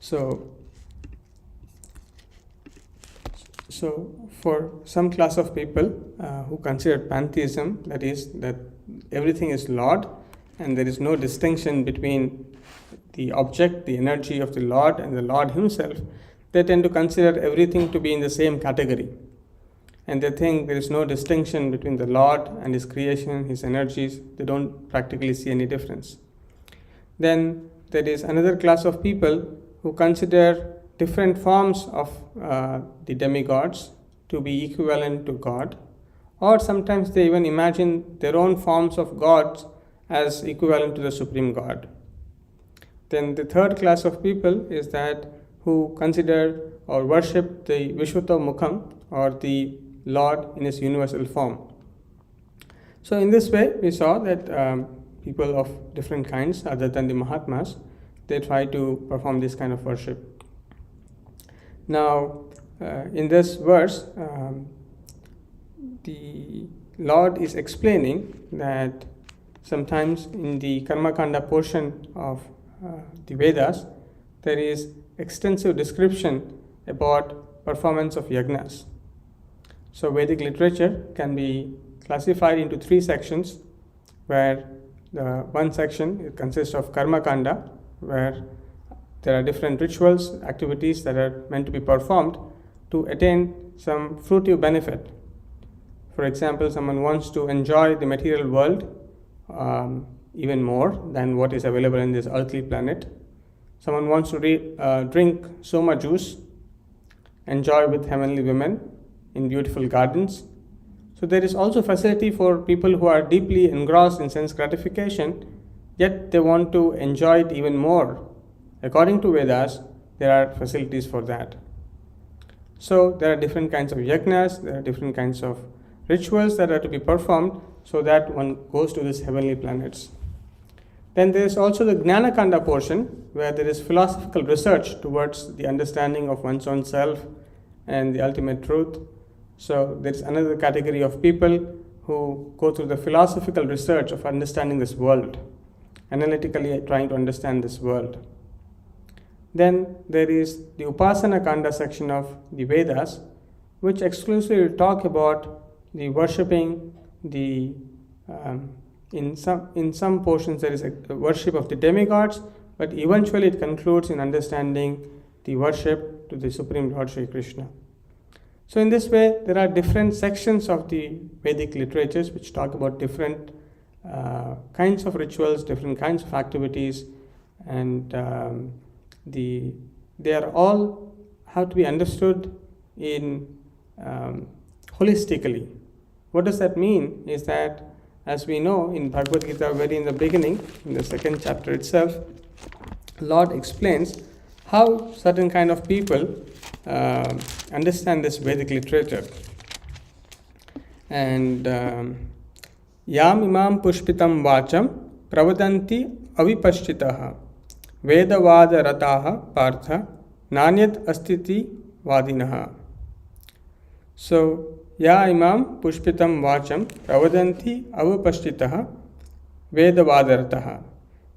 So for some class of people who consider pantheism, that is, that everything is Lord and there is no distinction between the object, the energy of the Lord, and the Lord himself, they tend to consider everything to be in the same category. And they think there is no distinction between the Lord and his creation, his energies. They don't practically see any difference. Then there is another class of people who consider different forms of the demigods to be equivalent to God, or sometimes they even imagine their own forms of gods as equivalent to the Supreme God. Then the third class of people is that who consider or worship the Vishwata Mukham, or the Lord in his universal form. So in this way, we saw that people of different kinds, other than the Mahatmas, they try to perform this kind of worship. Now, in this verse, the Lord is explaining that sometimes in the Karmakanda portion of the Vedas, there is extensive description about performance of yagnas. So Vedic literature can be classified into three sections, where the one section consists of Karmakanda, where there are different rituals, activities that are meant to be performed to attain some fruitive benefit. For example, someone wants to enjoy the material world even more than what is available in this earthly planet. Someone wants to drink soma juice, enjoy with heavenly women in beautiful gardens. So there is also facility for people who are deeply engrossed in sense gratification, yet they want to enjoy it even more. According to Vedas, there are facilities for that. So there are different kinds of yagnas, there are different kinds of rituals that are to be performed so that one goes to these heavenly planets. Then there is also the Jnanakanda portion, where there is philosophical research towards the understanding of one's own self and the ultimate truth. So there is another category of people who go through the philosophical research of understanding this world, analytically trying to understand this world. Then there is the Upasana Kanda section of the Vedas, which exclusively talk about the worshipping the in some portions there is a worship of the demigods, but eventually it concludes in understanding the worship to the Supreme Lord Shri Krishna. So in this way, there are different sections of the Vedic literatures which talk about different kinds of rituals, different kinds of activities, and they are all have to be understood in holistically. What does that mean? Is that, as we know in Bhagavad Gita, very in the beginning, in the second chapter itself, Lord explains how certain kind of people understand this Vedic literature. And yam imam pushpitam vacham pravadanti avipashchitaha vedavada rataha partha nanyat astiti vadinaha. So ya imam pushpitam vacham pravadanti avipashchitaha vedavada.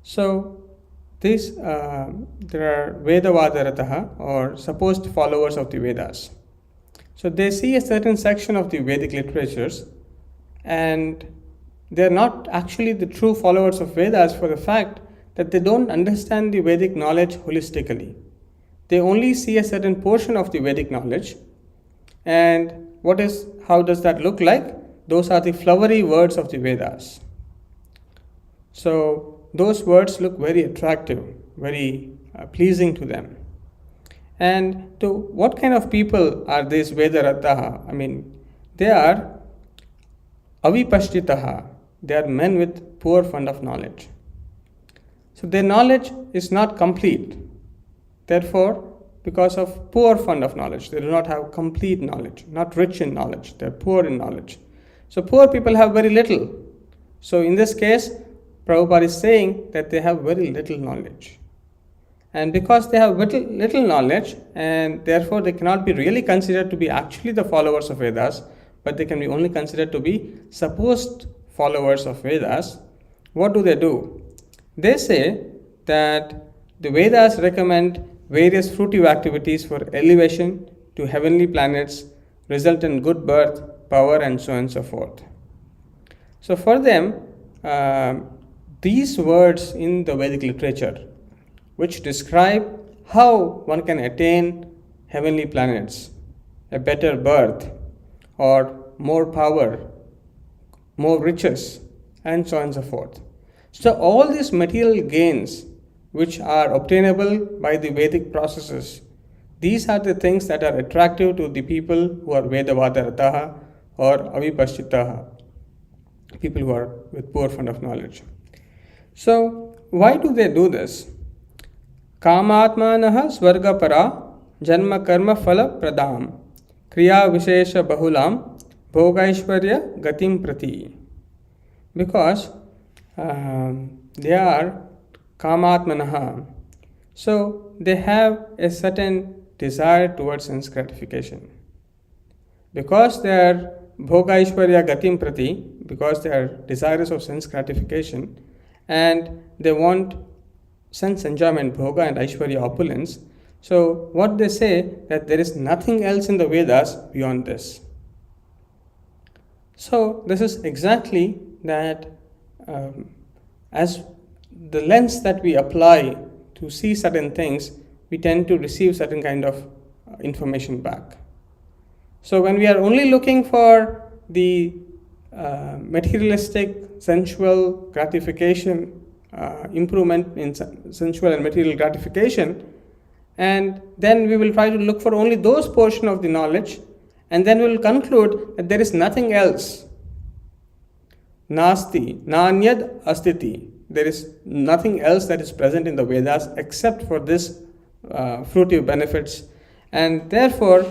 So these there are Vedavadarataha, or supposed followers of the Vedas. So they see a certain section of the Vedic literatures, and they are not actually the true followers of Vedas for the fact that they don't understand the Vedic knowledge holistically. They only see a certain portion of the Vedic knowledge, and how does that look like? Those are the flowery words of the Vedas. So those words look very attractive, very pleasing to them. And to what kind of people are these Vedarataha? I mean, they are avipashtitaha. They are men with poor fund of knowledge. So their knowledge is not complete. Therefore, because of poor fund of knowledge, they do not have complete knowledge, not rich in knowledge. They are poor in knowledge. So poor people have very little. So in this case, Prabhupada is saying that they have very little knowledge. And because they have little knowledge, and therefore they cannot be really considered to be actually the followers of Vedas, but they can be only considered to be supposed followers of Vedas, what do? They say that the Vedas recommend various fruitive activities for elevation to heavenly planets result in good birth, power, and so on and so forth. So for them, these words in the Vedic literature, which describe how one can attain heavenly planets, a better birth, or more power, more riches, and so on and so forth. So all these material gains which are obtainable by the Vedic processes, these are the things that are attractive to the people who are Vedavadarataha or Avipashchitaha, people who are with poor fund of knowledge. So why do they do this? Kamatmanaha swargapara janma karma phala pradam kriya vishesha bahulam bhogaishwarya gatim prati. Because they are kamatmanaha, so they have a certain desire towards sense gratification. Because they are bhogaishwarya gatim prati, because they are desirous of sense gratification and they want sense enjoyment, bhoga and aishwarya, opulence. So what they say, that there is nothing else in the Vedas beyond this. So this is exactly that as the lens that we apply to see certain things, we tend to receive certain kind of information back. So when we are only looking for the materialistic, sensual gratification, improvement in sensual and material gratification, and then we will try to look for only those portion of the knowledge, and then we will conclude that there is nothing else. Nasti, nanyad astiti. There is nothing else that is present in the Vedas except for this fruitive benefits, and therefore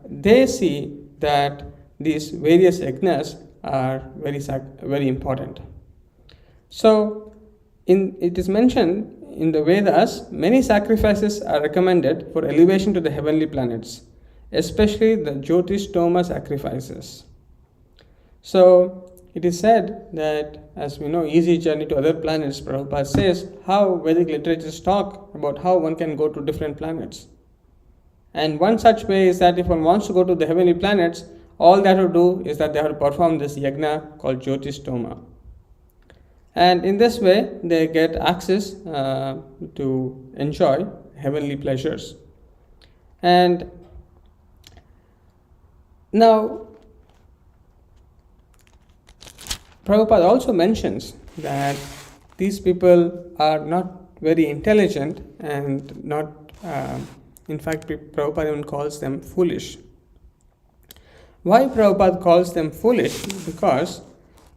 they see that these various yajnas are very important. So it is mentioned in the Vedas, many sacrifices are recommended for elevation to the heavenly planets, especially the Jyotishtoma sacrifices. So it is said that, as we know, easy journey to other planets, Prabhupada says how Vedic literatures talk about how one can go to different planets. And one such way is that if one wants to go to the heavenly planets, all they have to do is that they have to perform this yajna called Jyotishtoma. And in this way, they get access to enjoy heavenly pleasures. And now, Prabhupada also mentions that these people are not very intelligent and not, in fact, Prabhupada even calls them foolish. Why Prabhupada calls them foolish? Because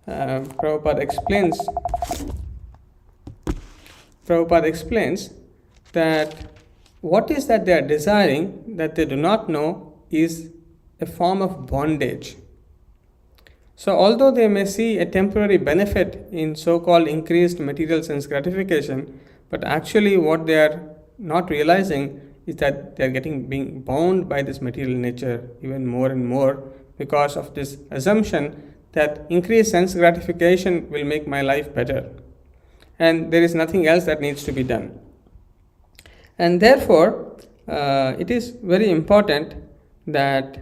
Prabhupada explains that what is that they are desiring that they do not know is a form of bondage. So although they may see a temporary benefit in so-called increased material sense gratification, but actually what they are not realizing is that they are being bound by this material nature even more and more because of this assumption that increased sense gratification will make my life better, and there is nothing else that needs to be done. And therefore, it is very important that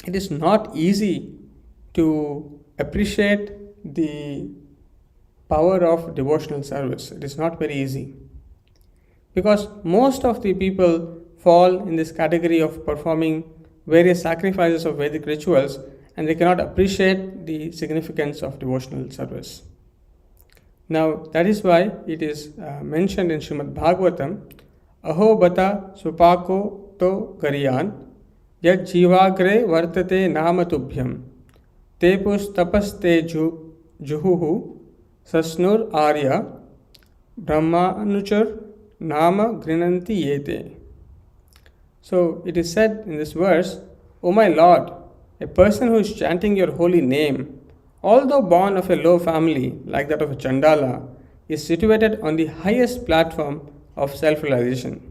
it is not easy to appreciate the power of devotional service. It is not very easy, because most of the people fall in this category of performing various sacrifices of Vedic rituals, and they cannot appreciate the significance of devotional service. Now, that is why it is mentioned in Srimad Bhagavatam, Aho bata supako to gariyan yad jivagre vartate namatubhyam tepus tapaste juhuhu sasnur arya brahmanuchar nama grinanti yete. So it is said in this verse, O my Lord, a person who is chanting your holy name, although born of a low family like that of a Chandala, is situated on the highest platform of self-realization.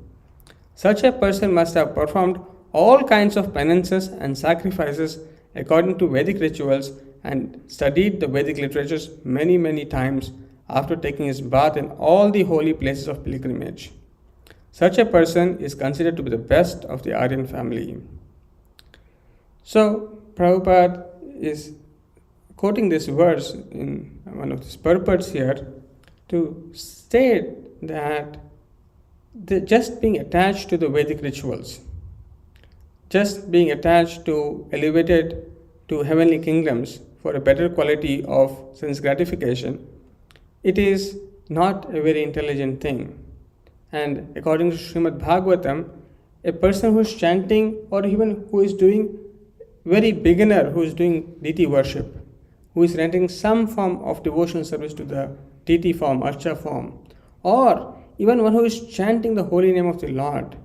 Such a person must have performed all kinds of penances and sacrifices according to Vedic rituals and studied the Vedic literatures many, many times after taking his bath in all the holy places of pilgrimage. Such a person is considered to be the best of the Aryan family. So, Prabhupada is quoting this verse in one of his purports here to state that just being attached to the Vedic rituals, just being attached to elevated to heavenly kingdoms for a better quality of sense gratification, it is not a very intelligent thing. And according to Srimad Bhagavatam, a person who is chanting or even who is doing very beginner, who is doing deity worship, who is rendering some form of devotional service to the deity form, archa form, or even one who is chanting the holy name of the Lord,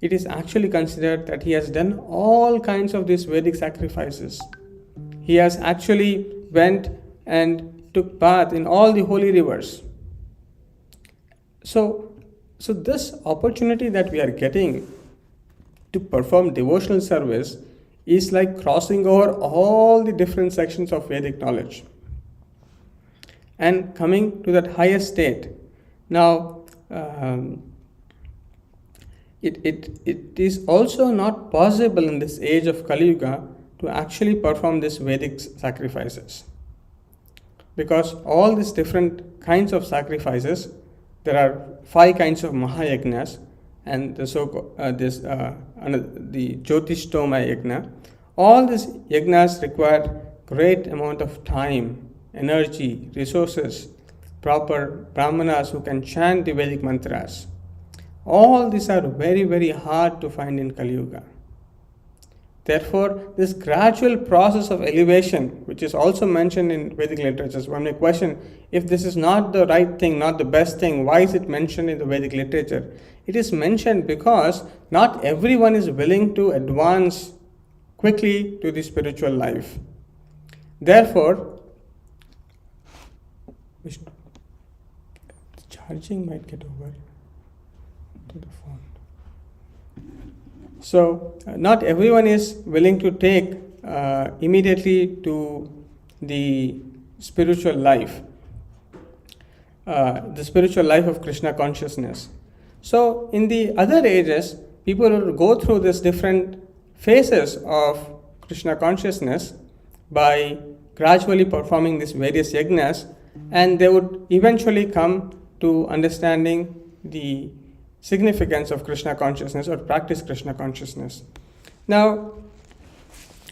it is actually considered that he has done all kinds of these Vedic sacrifices. He has actually went and took bath in all the holy rivers. So this opportunity that we are getting to perform devotional service is like crossing over all the different sections of Vedic knowledge and coming to that higher state. Now, it is also not possible in this age of Kali Yuga to actually perform these Vedic sacrifices, because all these different kinds of sacrifices, there are 5 kinds of Mahayagnas, and the Jyotishtoma Yagna. All these yagnas require great amount of time, energy, resources, proper brahmanas who can chant the Vedic mantras. All these are very, very hard to find in Kali Yuga. Therefore, this gradual process of elevation, which is also mentioned in Vedic literatures, one may question, if this is not the right thing, not the best thing, why is it mentioned in the Vedic literature? It is mentioned because not everyone is willing to advance quickly to the spiritual life. Therefore, the charging might get over to the phone. So, not everyone is willing to take immediately to the spiritual life of Krishna consciousness. So, in the other ages, people will go through these different phases of Krishna consciousness by gradually performing these various yagnas, and they would eventually come to understanding the significance of Krishna consciousness or practice Krishna consciousness. Now,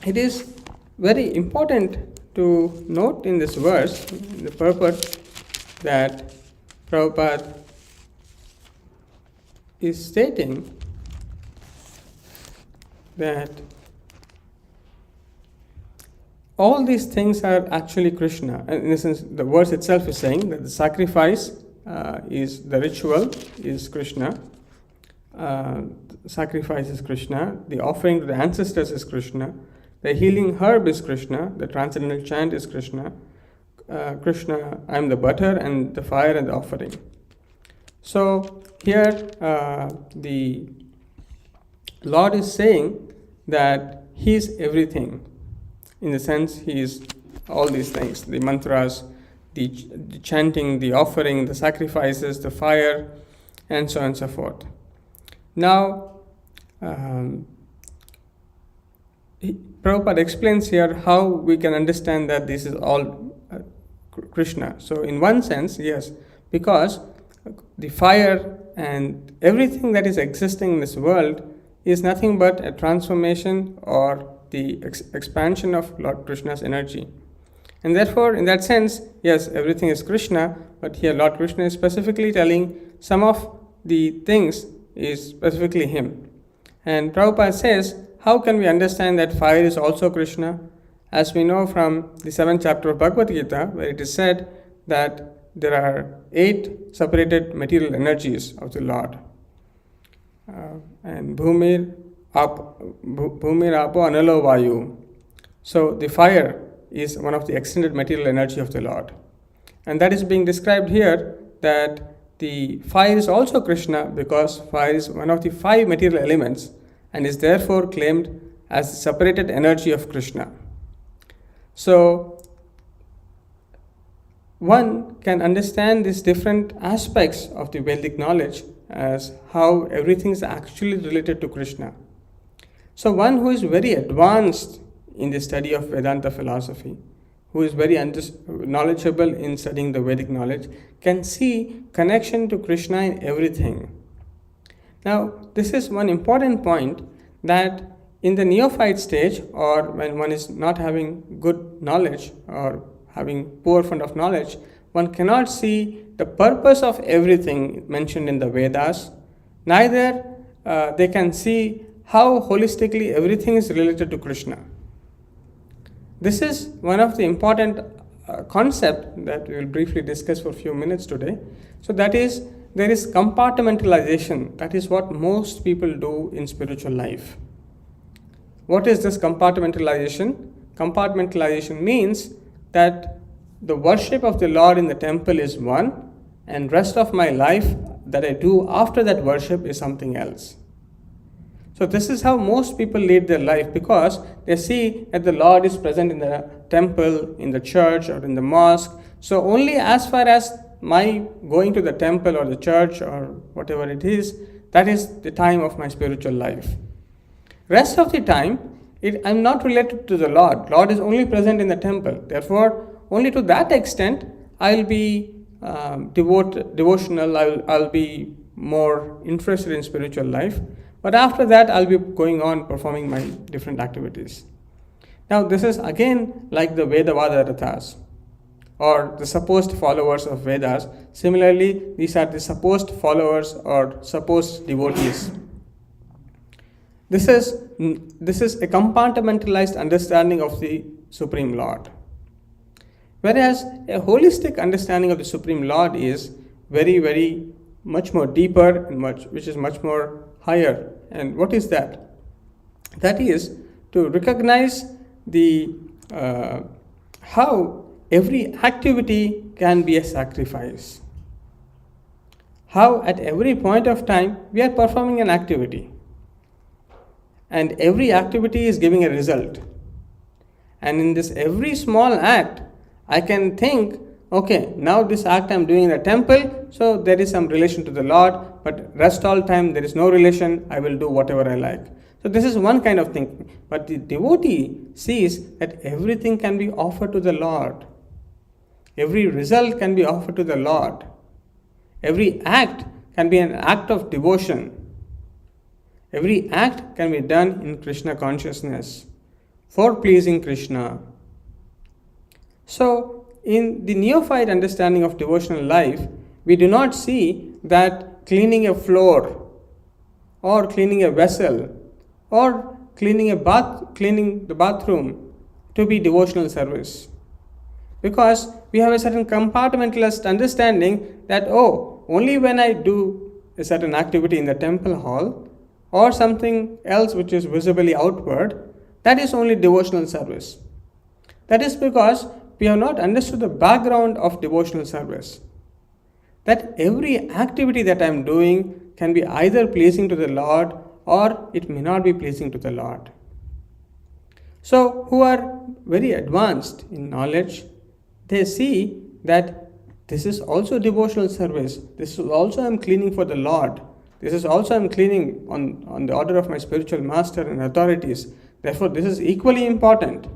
it is very important to note in this verse, the purport, that Prabhupada is stating that all these things are actually Krishna. And in a sense, the verse itself is saying that the sacrifice is the ritual, is Krishna. Sacrifice is Krishna. The offering to the ancestors is Krishna. The healing herb is Krishna. The transcendental chant is Krishna. Krishna, I am the butter and the fire and the offering. So here the Lord is saying that He is everything. In the sense, He is all these things, the mantras, the chanting, the offering, the sacrifices, the fire, and so on and so forth. Now, Prabhupada explains here how we can understand that this is all Krishna. So, in one sense, yes, because the fire and everything that is existing in this world is nothing but a transformation or the expansion of Lord Krishna's energy. And therefore, in that sense, yes, everything is Krishna, but here Lord Krishna is specifically telling some of the things is specifically Him. And Prabhupada says, how can we understand that fire is also Krishna? As we know from the 7th chapter of Bhagavad Gita, where it is said that there are 8 separated material energies of the Lord. And Bhumir, Apo, Analo, Vayu. So the fire is one of the extended material energy of the Lord. And that is being described here, that the fire is also Krishna because fire is one of the 5 material elements and is therefore claimed as the separated energy of Krishna. So, one can understand these different aspects of the Vedic knowledge as how everything is actually related to Krishna. So one who is very advanced in the study of Vedanta philosophy, who is very knowledgeable in studying the Vedic knowledge, can see connection to Krishna in everything. Now, this is one important point, that in the neophyte stage, or when one is not having good knowledge or having poor fund of knowledge, one cannot see the purpose of everything mentioned in the Vedas. Neither they can see how holistically everything is related to Krishna. This is one of the important concept that we will briefly discuss for a few minutes today. So that is, there is compartmentalization. That is what most people do in spiritual life. What is this compartmentalization? Compartmentalization means that the worship of the Lord in the temple is one, and rest of my life that I do after that worship is something else. So this is how most people lead their life, because they see that the Lord is present in the temple, in the church, or in the mosque. So only as far as my going to the temple or the church or whatever it is, that is the time of my spiritual life. Rest of the time, I'm not related to the Lord. Lord is only present in the temple. Therefore, only to that extent, I'll be devotional, I'll be more interested in spiritual life. But after that, I'll be going on performing my different activities. Now, this is again like the Vedavada Rathas, or the supposed followers of Vedas. Similarly, these are the supposed followers or supposed devotees. This is a compartmentalized understanding of the Supreme Lord. Whereas a holistic understanding of the Supreme Lord is very, very much more deeper and which is much more higher. And what is that? That is to recognize the how every activity can be a sacrifice. How at every point of time we are performing an activity, and every activity is giving a result. And in this every small act, I can think, okay, now this act I'm doing in the temple, so there is some relation to the Lord, but rest all time there is no relation, I will do whatever I like. So this is one kind of thinking. But the devotee sees that everything can be offered to the Lord. Every result can be offered to the Lord. Every act can be an act of devotion. Every act can be done in Krishna consciousness, for pleasing Krishna. So, in the neophyte understanding of devotional life, we do not see that cleaning a floor, or cleaning a vessel, or cleaning the bathroom to be devotional service. Because we have a certain compartmentalist understanding that, only when I do a certain activity in the temple hall, or something else which is visibly outward, that is only devotional service. That is because we have not understood the background of devotional service. That every activity that I am doing can be either pleasing to the Lord or it may not be pleasing to the Lord. So, who are very advanced in knowledge, they see that this is also devotional service. This is also I am cleaning for the Lord. This is also I am cleaning on the order of my spiritual master and authorities. Therefore, this is equally important.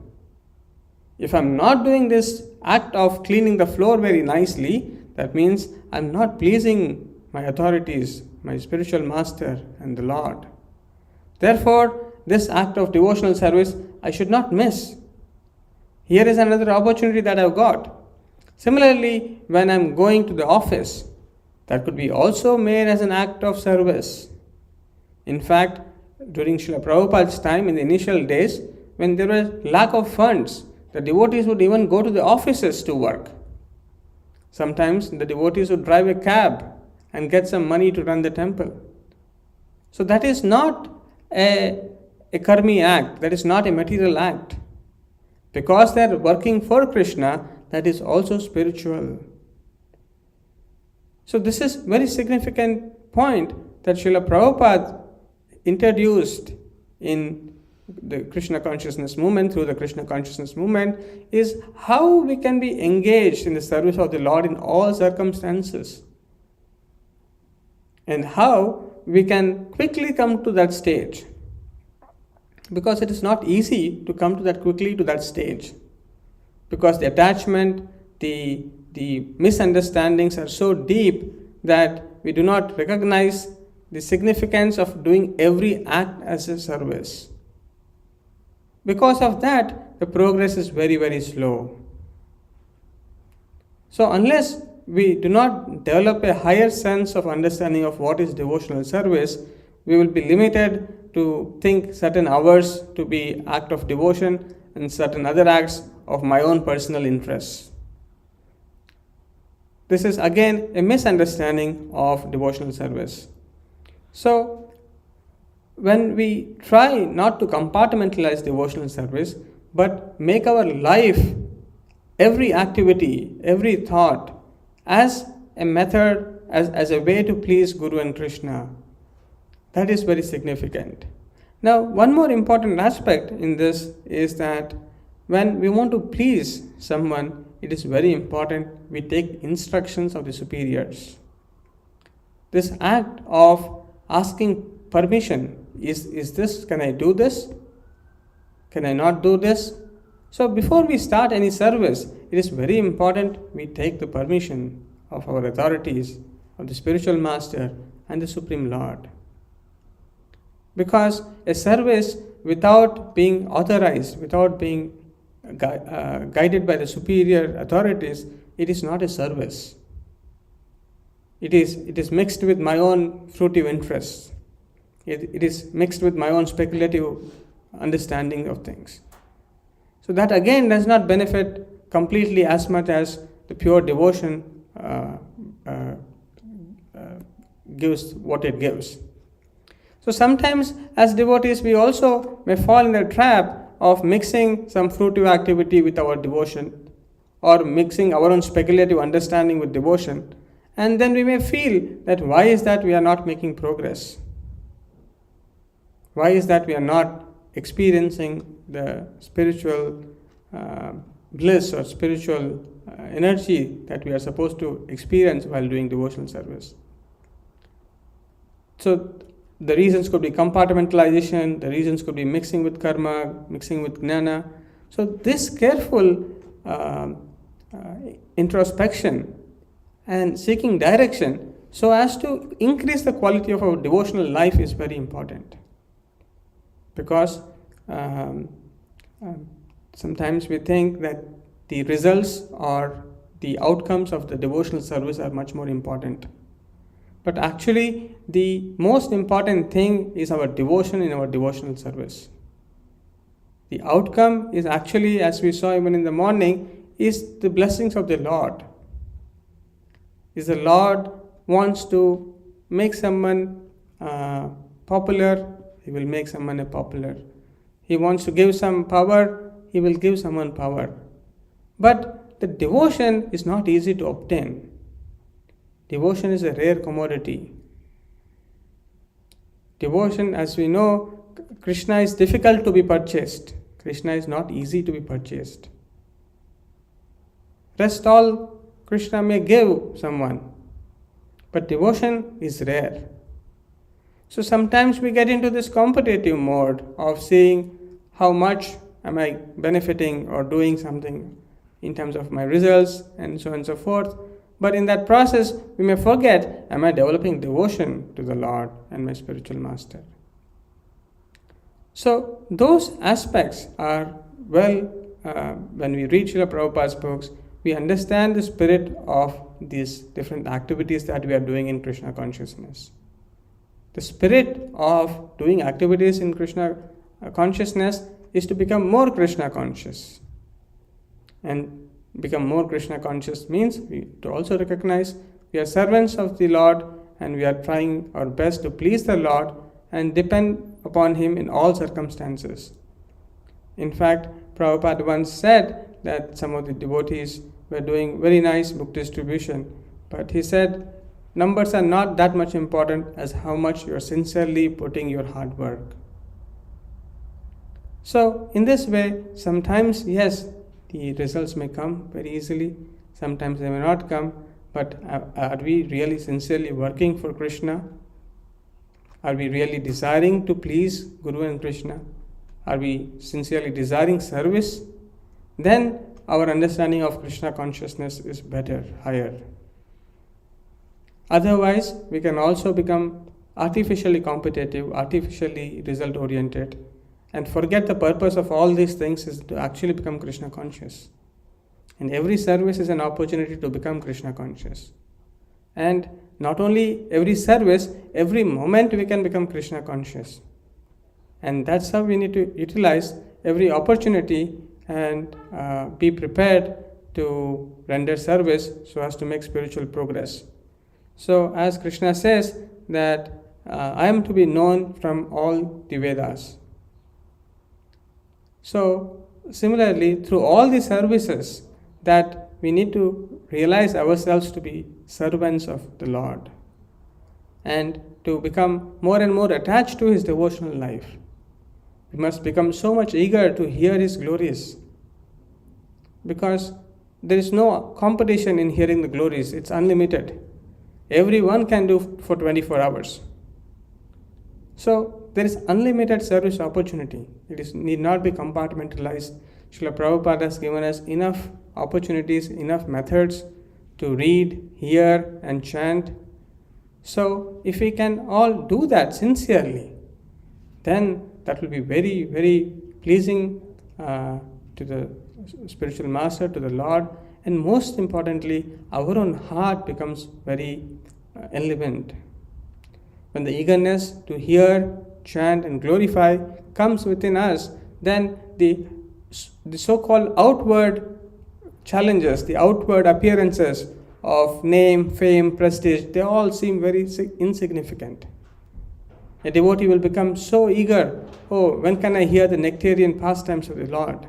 If I am not doing this act of cleaning the floor very nicely, that means I am not pleasing my authorities, my spiritual master and the Lord. Therefore, this act of devotional service I should not miss. Here is another opportunity that I have got. Similarly, when I am going to the office, that could be also made as an act of service. In fact, during Srila Prabhupada's time, in the initial days, when there was lack of funds, the devotees would even go to the offices to work. Sometimes the devotees would drive a cab and get some money to run the temple. So that is not a karmi act, that is not a material act. Because they are working for Krishna, that is also spiritual. So this is very significant point that Srila Prabhupada introduced in the Krishna consciousness movement, through the Krishna consciousness movement, is how we can be engaged in the service of the Lord in all circumstances, and how we can quickly come to that stage, because it is not easy to come to that quickly to that stage, because the attachment, the misunderstandings are so deep that we do not recognize the significance of doing every act as a service. Because of that, the progress is very, very slow. So unless we do not develop a higher sense of understanding of what is devotional service, we will be limited to think certain hours to be act of devotion and certain other acts of my own personal interests. This is again a misunderstanding of devotional service. So when we try not to compartmentalize devotional service, but make our life, every activity, every thought, as a method, as a way to please Guru and Krishna, that is very significant. Now, one more important aspect in this is that when we want to please someone, it is very important we take instructions of the superiors. This act of asking permission, is this, can I do this? Can I not do this? So before we start any service, it is very important we take the permission of our authorities, of the spiritual master and the Supreme Lord. Because a service without being authorized, without being guided by the superior authorities, it is not a service. It is mixed with my own fruitive interests. It is mixed with my own speculative understanding of things. So that again does not benefit completely as much as the pure devotion gives what it gives. So sometimes as devotees we also may fall in the trap of mixing some fruitive activity with our devotion, or mixing our own speculative understanding with devotion, and then we may feel that why is that we are not making progress? Why is that we are not experiencing the spiritual bliss or spiritual energy that we are supposed to experience while doing devotional service? So the reasons could be compartmentalization, the reasons could be mixing with karma, mixing with jnana. So this careful introspection and seeking direction so as to increase the quality of our devotional life is very important. Because sometimes we think that the results or the outcomes of the devotional service are much more important. But actually, the most important thing is our devotion in our devotional service. The outcome is actually, as we saw even in the morning, is the blessings of the Lord. Is the Lord wants to make someone popular, He will make someone popular. He wants to give some power, He will give someone power. But the devotion is not easy to obtain. Devotion is a rare commodity. Devotion, as we know, Krishna is difficult to be purchased. Krishna is not easy to be purchased. Rest all Krishna may give someone, but devotion is rare. So sometimes we get into this competitive mode of seeing how much am I benefiting or doing something in terms of my results and so on and so forth. But in that process, we may forget, am I developing devotion to the Lord and my spiritual master? So those aspects are, when we read Srila Prabhupada's books, we understand the spirit of these different activities that we are doing in Krishna consciousness. The spirit of doing activities in Krishna consciousness is to become more Krishna conscious. And become more Krishna conscious means to also recognize we are servants of the Lord and we are trying our best to please the Lord and depend upon Him in all circumstances. In fact, Prabhupada once said that some of the devotees were doing very nice book distribution, but he said, numbers are not that much important as how much you are sincerely putting your hard work. So in this way, sometimes yes, the results may come very easily, sometimes they may not come, but are we really sincerely working for Krishna? Are we really desiring to please Guru and Krishna? Are we sincerely desiring service? Then our understanding of Krishna consciousness is better, higher. Otherwise, we can also become artificially competitive, artificially result oriented, and forget the purpose of all these things is to actually become Krishna conscious. And every service is an opportunity to become Krishna conscious. And not only every service, every moment we can become Krishna conscious. And that's how we need to utilize every opportunity and be prepared to render service so as to make spiritual progress. So as Krishna says that I am to be known from all the Vedas. So similarly, through all the services, that we need to realize ourselves to be servants of the Lord and to become more and more attached to His devotional life. We must become so much eager to hear His glories, because there is no competition in hearing the glories. It's unlimited. Everyone can do for 24 hours. So there is unlimited service opportunity. It need not be compartmentalized. Srila Prabhupada has given us enough opportunities, enough methods to read, hear, and chant. So if we can all do that sincerely, then that will be very, very pleasing to the spiritual master, to the Lord, and most importantly, our own heart becomes very enlivened. When the eagerness to hear, chant, and glorify comes within us, then the so-called outward challenges, the outward appearances of name, fame, prestige, they all seem very insignificant. A devotee will become so eager, oh, when can I hear the nectarian pastimes of the Lord?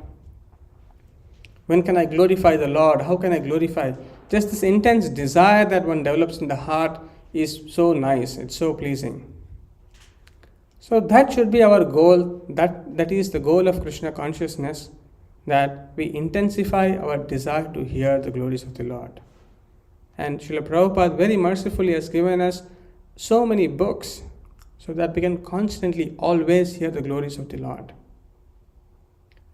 When can I glorify the Lord? How can I glorify? Just this intense desire that one develops in the heart is so nice, it's so pleasing. So that should be our goal, that is the goal of Krishna consciousness, that we intensify our desire to hear the glories of the Lord. And Srila Prabhupada very mercifully has given us so many books so that we can constantly always hear the glories of the Lord.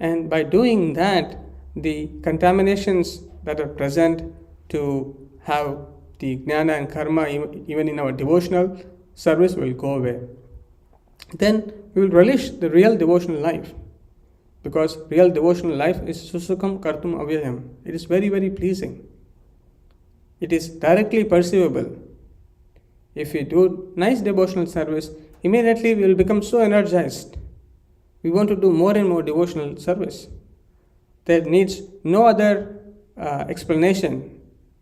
And by doing that, the contaminations that are present to have the jnana and karma even in our devotional service will go away. Then we will relish the real devotional life, because real devotional life is susukam kartum avyayam. It is very, very pleasing. It is directly perceivable. If we do nice devotional service, immediately we will become so energized. We want to do more and more devotional service. There needs no other explanation.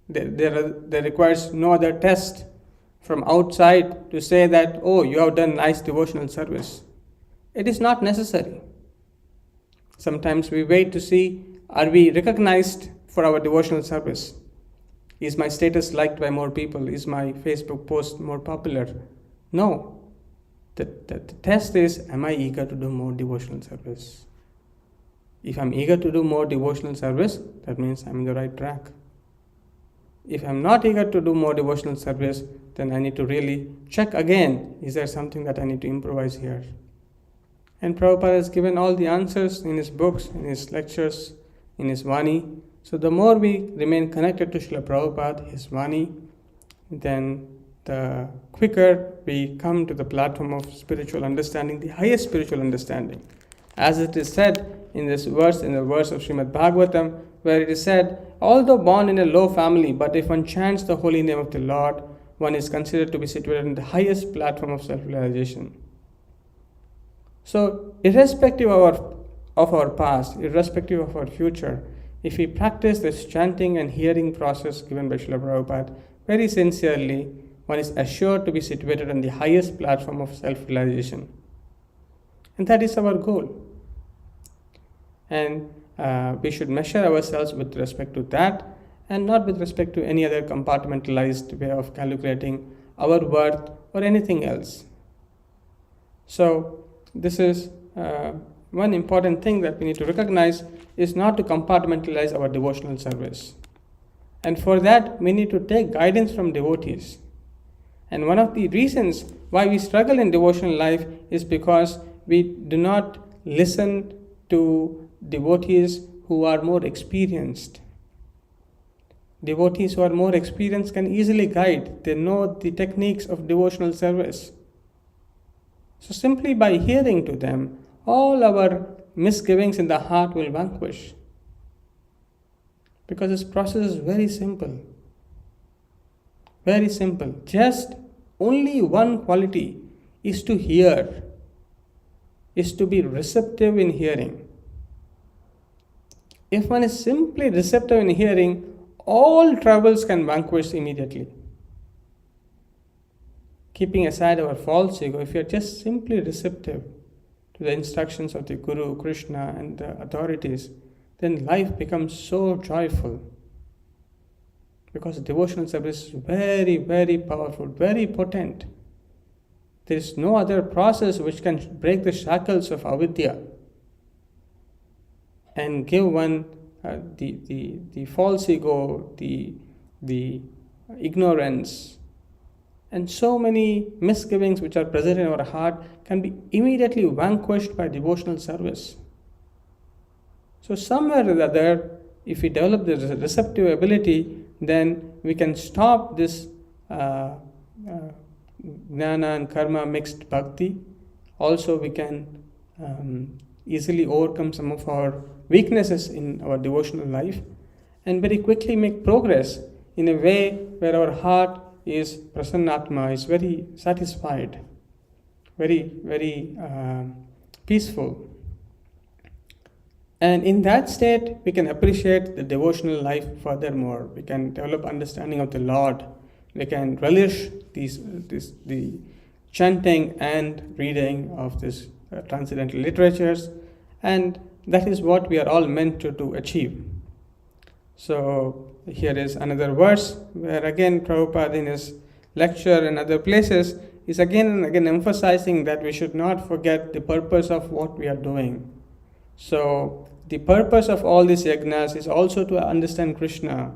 There requires no other test from outside to say that, oh, you have done nice devotional service. It is not necessary. Sometimes we wait to see, are we recognized for our devotional service? Is my status liked by more people? Is my Facebook post more popular? No. The test is, am I eager to do more devotional service? If I'm eager to do more devotional service, that means I'm in the right track. If I'm not eager to do more devotional service, then I need to really check again, is there something that I need to improvise here? And Prabhupada has given all the answers in his books, in his lectures, in his Vani. So the more we remain connected to Srila Prabhupada, his Vani, then the quicker we come to the platform of spiritual understanding, the highest spiritual understanding. As it is said in this verse, in the verse of Srimad Bhagavatam, where it is said, although born in a low family, but if one chants the holy name of the Lord, one is considered to be situated in the highest platform of self-realization. So, irrespective of our past, irrespective of our future, if we practice this chanting and hearing process given by Srila Prabhupada very sincerely, one is assured to be situated on the highest platform of self-realization. And that is our goal. And we should measure ourselves with respect to that and not with respect to any other compartmentalized way of calculating our worth or anything else. So this is one important thing that we need to recognize is not to compartmentalize our devotional service. And for that, we need to take guidance from devotees. And one of the reasons why we struggle in devotional life is because we do not listen to devotees who are more experienced. Devotees who are more experienced can easily guide. They know the techniques of devotional service. So simply by hearing to them, all our misgivings in the heart will vanquish. Because this process is very simple. Very simple. Just only one quality is to hear, is to be receptive in hearing. If one is simply receptive in hearing, all troubles can vanquish immediately. Keeping aside our false ego, if you are just simply receptive to the instructions of the Guru, Krishna, and the authorities, then life becomes so joyful. Because devotional service is very, very powerful, very potent. There is no other process which can break the shackles of avidya and give one the false ego, the ignorance, and so many misgivings which are present in our heart can be immediately vanquished by devotional service. So somewhere or the other, if we develop this receptive ability, then we can stop this jnana and karma mixed bhakti. Also, we can easily overcome some of our weaknesses in our devotional life and very quickly make progress in a way where our heart is prasannatma, is very satisfied, very, very peaceful. And in that state, we can appreciate the devotional life furthermore. We can develop understanding of the Lord. We can relish the chanting and reading of these transcendental literatures. And that is what we are all meant to achieve. So here is another verse where again Prabhupada in his lecture and other places is again and again emphasizing that we should not forget the purpose of what we are doing. So the purpose of all these yajnas is also to understand Krishna,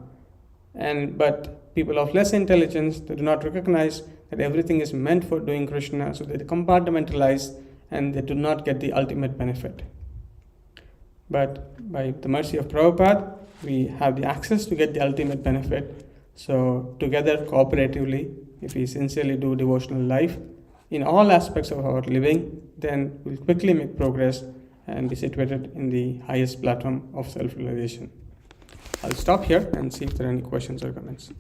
but people of less intelligence, they do not recognize that everything is meant for doing Krishna, so they compartmentalize and they do not get the ultimate benefit. But by the mercy of Prabhupada, we have the access to get the ultimate benefit. So together, cooperatively, if we sincerely do devotional life in all aspects of our living, then we'll quickly make progress and be situated in the highest platform of self-realization. I'll stop here and see if there are any questions or comments.